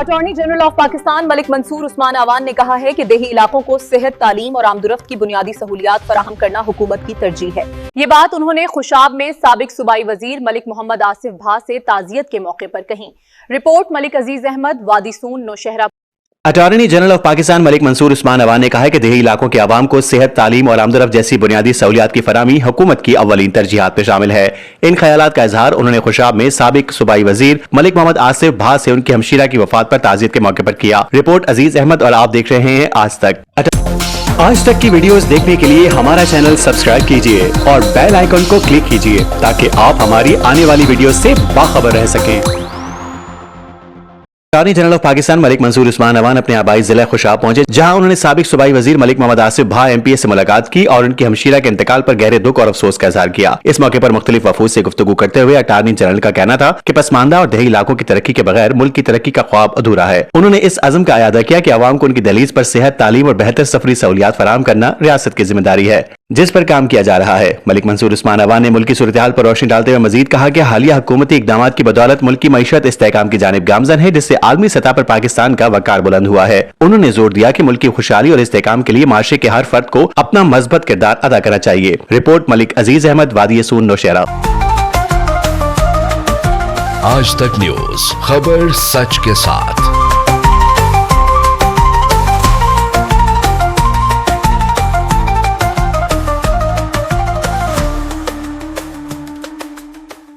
Attorney general of Pakistan Malik Mansoor Usman Awan نے کہا ہے کہ دیہی علاقوں کو صحت، تعلیم اور آمدورفت کی بنیادی سہولیات فراہم کرنا حکومت کی ترجیح ہے۔ یہ بات انہوں نے خوشاب میں سابق صوبائی وزیر ملک محمد آصف بھا سے تعزیت کے موقع پر کہی۔ رپورٹ ملک عزیز احمد، وادی Soon, Nowshera. Attorney general of Pakistan Malik Mansoor Usman Awan نے کہا ہے کہ دیہی علاقوں کے عوام کو صحت، تعلیم اور آمدورفت جیسی بنیادی سہولیات کی فراہمی حکومت کی اولین ترجیحات میں شامل ہے۔ ان خیالات کا اظہار انہوں نے خوشاب میں سابق صوبائی وزیر ملک محمد آصف بھا سے ان کی ہمشیرہ کی وفات پر تعزیت کے موقع پر کیا۔ رپورٹ عزیز احمد اور آپ دیکھ رہے ہیں آج تک۔ آج تک کی ویڈیوز دیکھنے کے لیے ہمارا چینل سبسکرائب کیجئے اور بیل آئیکن کو کلک کیجئے تاکہ آپ ہماری آنے والی ویڈیوز سے باخبر رہ سکیں۔ Attorney general of Pakistan Malik Mansoor Usman Awan اپنے آبائی ضلع خوشاب پہنچے، جہاں انہوں نے سابق صوبائی وزیر ملک محمد آصف بھا MP سے ملاقات کی اور ان کی ہمشیرہ کے انتقال پر گہرے دکھ اور افسوس کا اظہار کیا۔ اس موقع پر مختلف وفود سے گفتگو کرتے ہوئے اٹارنی جنرل کا کہنا تھا کہ پسماندہ اور دیہی علاقوں کی ترقی کے بغیر ملک کی ترقی کا خواب ادھورا ہے۔ انہوں نے اس عزم کا اعادہ کیا کہ عوام کو ان کی دہلیز پر صحت، تعلیم اور بہتر سفری سہولیات فراہم کرنا ریاست کی ذمہ داری ہے، جس پر کام کیا جا رہا ہے۔ ملک منصور عثمان اعوان نے ملکی صورتحال پر روشنی ڈالتے ہوئے مزید کہا کہ حالیہ حکومتی اقدامات کی بدولت ملک کی معیشت استحکام کی جانب گامزن ہے، جس سے عالمی سطح پر پاکستان کا وقار بلند ہوا ہے۔ انہوں نے زور دیا کہ ملک کی خوشحالی اور استحکام کے لیے معاشرے کے ہر فرد کو اپنا مثبت کردار ادا کرنا چاہیے۔ رپورٹ ملک عزیز احمد، وادی سون، نوشہرہ۔ آج تک نیوز، خبر سچ کے ساتھ۔